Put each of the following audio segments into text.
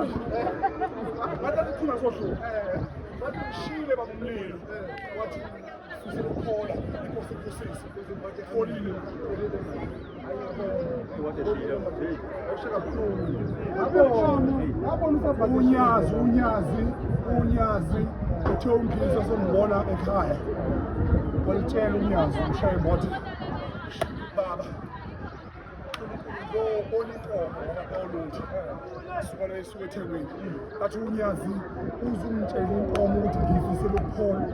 bathi thina sohlu bathi ushile babumlilo wathi sizokuphola inkosi inkosisi pholile unyazi uthe umphiza sombona ekhaya walitshela unyazi ushaye imoto baba olinkomo olunje suka la esuke eThekwini bathi unyazi uzungitshela inkomo ukuthi ngifisela ukuphola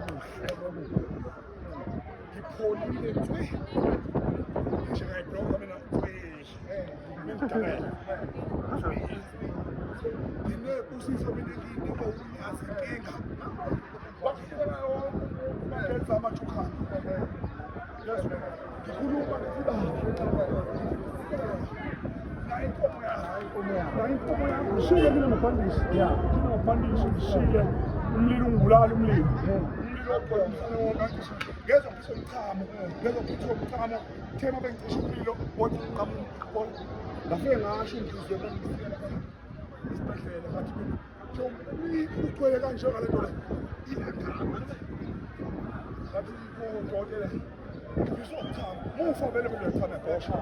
ngipholile twi njengayibloka mina ngine usisa mina nginika unyazi inkinga bakenza amathukana ngikhuluma Shile mina ngaphandisha mina ngaphandisha ngishile umlilo ungibulala umlilo ngezwa ngisho umchamo thema bengicisha umlilo wathi qamuka ngafike ngasho ngizwe isibhedlela bathi ugcwele kanje ngale nto le ilangama bathi udokotela ngizomchama mufa vele kumele chama egosha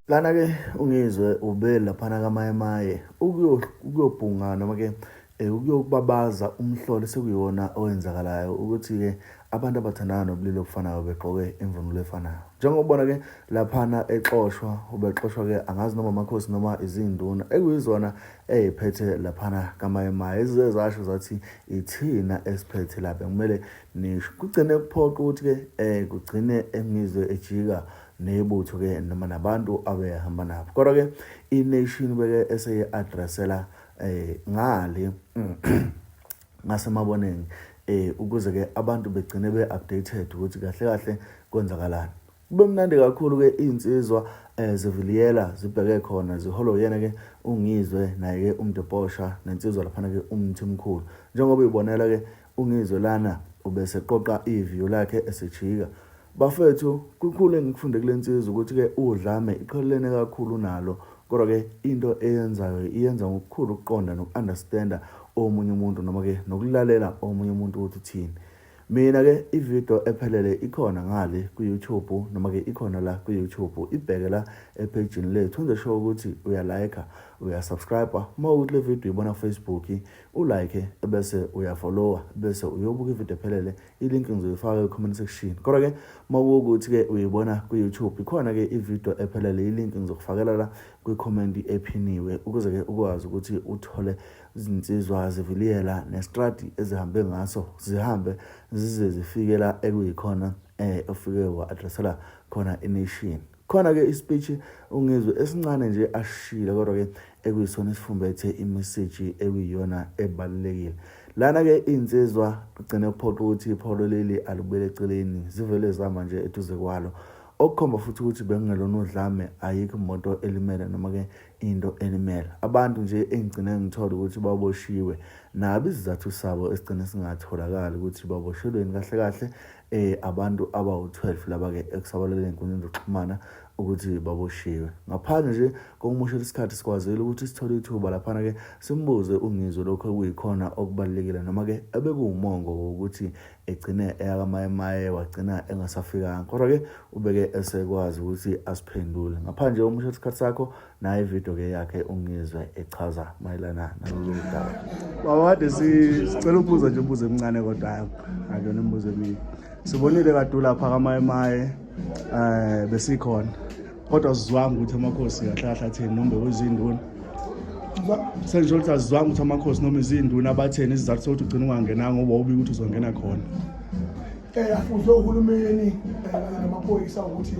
Lana ke ungizwe ube laphana kaMayemaye ukuyobhunga noma ke ukuyokubabaza umhlolo sekuyona owenzakalayo ukuthi ke abantu abathandana nobulili obufanayo begqoke imvunulo efanayo. Njengobona ke laphana exoshwa ubexoshwa ke angazi noma amakhosi noma izinduna ekuyizona eziphethe laphana kaMayemaye ezizasho zathi ithina esiphethe lapha kumele nisho kugcine kuphoqa ukuthi ke kugcine emizwe ejika nebutho ke noma nabantu abehamba nabo. Kodwa ke iNation beke eseyi-addressela ngale ngasemaboneni ukuze ke abantu begcine be-updated ukuthi kahle kahle kwenzakalani. Kube mnandi kakhulu ke insizwa ziviliyela zibheke khona ziholo yena ke ungizwe naye ke umdebosha nensizwa laphana ke umthimkhulu njengoba ibonela ke ungizwe lana ubese qoqa iview lakhe esejika. Bafethu kukhulu engikufunde kule nsizwa ukuthi ke udlame iqhelene kakhulu nalo kodwa ke into eyenzayo iyenza ngokukhulu ukuqonda nokunderstanda omunye umuntu noma ke nokulalela omunye umuntu ukuthi uthini. Mina ke ivideo ephelele ikhona ngale ku-YouTube noma ke ikhona la ku-YouTube ibheke la epagini lethu wenze sure ukuthi uyalike uyasubscribe mawukuthi le video ibona Facebook ulike bese uyafollowa bese uyobuka ivideo ephelele ilink ngizoyifaka e-comment section. Kodwa ke mawukuthi ke uyibona ku-YouTube ikhona ke ivideo ephelele ilink ngizokufakela la kwi-comment ephiniwe ukuze ke ukwazi ukuthi uthole izinsizwa ziviliyela nestrati ezihambe ngaso zihambe zize zifike la ekuyikhona ofike wa-addressela khona iNation. Khona ke ispeech ungizwe esincane nje ashila kodwa ke ekuyisona isifumbethe imessage ekuyiyona ebalulekile. Lana ke insizwa kugcine kuphoqa ukuthi ipholo leli alubele eceleni zivele zama nje eduze kwalo okukhomba futhi ukuthi bengelona udlame ayikho imoto elimele noma ke into elimele. Abantu nje engigcine ngithola ukuthi baboshiwe nabi izizathu sabo esigcine singatholakala ukuthi baboshelweni kahle kahle abantu abawu-12 laba ke ekusabalele enkundleni zokuxhumana ukuthi baboshiwe. Ngaphandle nje kokumoshela isikhathi sikwazile ukuthi sithole ithuba laphana ke simbuze ungizwe lokho okuyikhona okubalekile noma ke ebekuwumongo ukuthi egcine eyakaMayemaye wagcina engasafikanga kodwa ke ubeke esekwazi ukuthi asiphendule. Ngaphandle kokumoshela isikhathi sakho naye ivideo ke yakhe ungizwe echaza mayelana nalolu daba. Bawade sicela ukubuza nje umbuzo emncane kodwa akuyona imibuzo emini. Sibonile kade lapha kaMayemaye besikhona kodwa sizwanga ukuthi amakhosi kahle kahle atheni noma bezinduna senje ukuthi azizwanga ukuthi amakhosi noma izinduna abatheni isizathu sokuthi ugcina ungangenanga ngoba ubika ukuthi uzongena khona. Afuzwe uhulumeni namaphoyisa ukuthi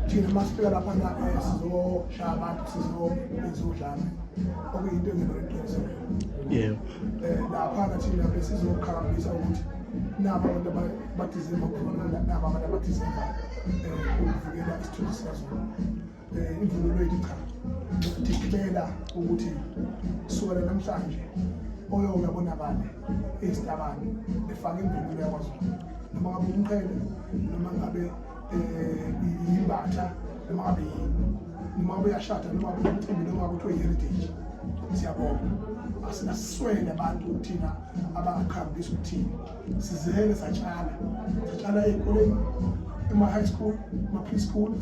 thina masifika lapha sizoshaya abantu sizobenza udlame okuyinto engenaqiniseko. Yebo. Lapha thina besizokhalambisa ukuthi nabo abantu abadizima khona nabo abantu abadizima ukuvikela isithunzi sikaZulu. Imvunulo yethu cha digibela ukuthi kusukela namhlanje oyobonakala esitabani efaka imvunulo yakwaZulu noma ngabe umqhele noma ngabe imbatha noma ngabe noma uyashada noma ngabe umcimbi noma ngabe kuthiwa heritage. Siyabonga asinasiswele abantu ukuthina abangakhambisa ukuthini sizele satshala ey'koleni ema-high school ema-preschool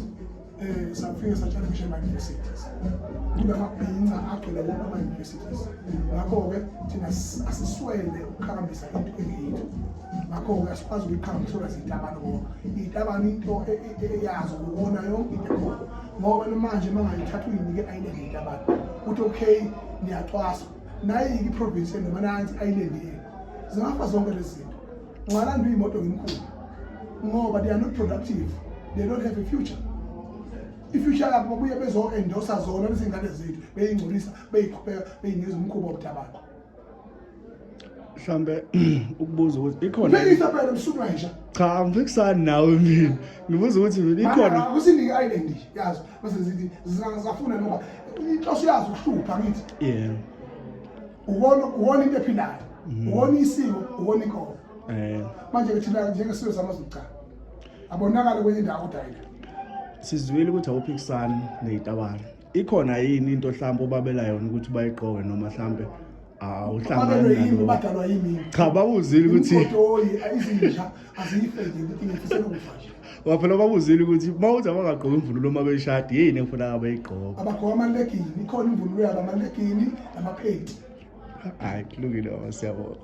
safike satshala ngisho ema-universities kube amabhinca agcwele wonke ama-universities. Ngakho-ke thina asiswele ukukhambisa into engeyitho. Ngakho-ke asikwazi ukuyikhambisa ziy'tabane ngoba iy'tabane into eyazo ukubona yonke into ekhona ngoba manje mangayithatha uyinike island abantu uthi okay niyacwasa naye iprovince noma nansi island yenu zingafa zonke lezi zinto ungalanda imoto ngemkhulu ngoba they are not productive, they don't have a future. I-future yabo babuye bezo-endosa zona lezi ngane zethu beyingcolisa beyiqhubeka beyinikeza umkhuba wobutabako. Mhlambe ukubuza ukuthi ikhona Phela phela msukwaisha. Cha angifisani nawe mina. Ngibuza ukuthi mina ikhona akusinike island yazo bese zithi zingafuna ngoba inhloso yazo ukuhlupha ngithi. Yeah. Uwona into ephilayo. Uwona isiko, uwona inkolo. Manje thina njengesizwe samaZulu cha. Abonakala kwenye indawo kodayile. Sizwile ukuthi awuphikisani nezitabane. Ikhona yini into mhlawumbe obabela yona ukuthi bayiqoke noma mhlawumbe awuhlangana nalo. Badalwa yimi. Cha babuzile ukuthi ifoto izinja aziyifeke ukuthi ngifisela ukufasha. Waphela babuzile ukuthi mawuthi abangaqoka imvunulo mabeshadi yini efuna abayiqoka. Abagqoka amalekini, ikhona imvunulo yabo amalekini namapheti. Hayi kulungile siyabona.